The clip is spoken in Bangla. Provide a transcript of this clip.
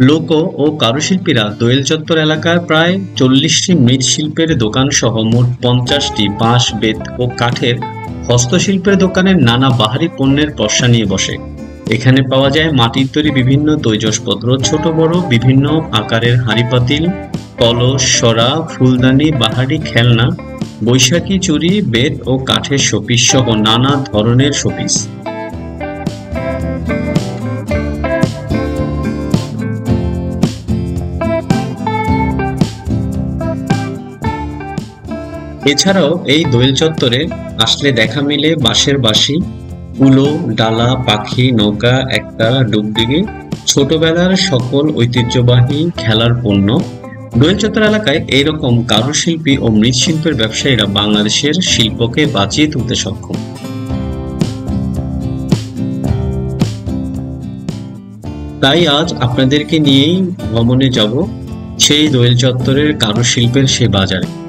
লোক ও কারুশিল্পীরা দোয়েল চত্বর এলাকায় প্রায় 40টি মৃৎশিল্পের দোকান সহ মোট 50টি বাঁশ, বেত ও কাঠের হস্তশিল্পের দোকানের নানা বাহারি পণ্যের পসরা নিয়ে বসে। এখানে পাওয়া যায় মাটির তৈরি বিভিন্ন তৈজসপত্র, ছোট বড় বিভিন্ন আকারের হাঁড়ি-পাতিল, কলস, সরা, ফুলদানি, বাহারি খেলনা, বৈশাখী চুড়ি, বেত ও কাঠের শোপিস সহ নানা ধরনের শোপিস। এছাড়াও এই দোয়েল চত্বরে আসলে দেখা মিলে বাঁশের বাঁশি, কুলো, ডালা, পাখি, নৌকা, একটা, ডুগডুগি, ছোটবেলার সকল ঐতিহ্যবাহী খেলার পণ্য। দোয়েল চত্বর এলাকায় এইরকম কারুশিল্পী ও মৃৎশিল্পের ব্যবসায়ীরা বাংলাদেশের শিল্পকে বাঁচিয়ে তুলতে সক্ষম। তাই আজ আপনাদেরকে নিয়েই ভ্রমণে যাব সেই দোয়েল চত্বরের কারুশিল্পের সে বাজারে।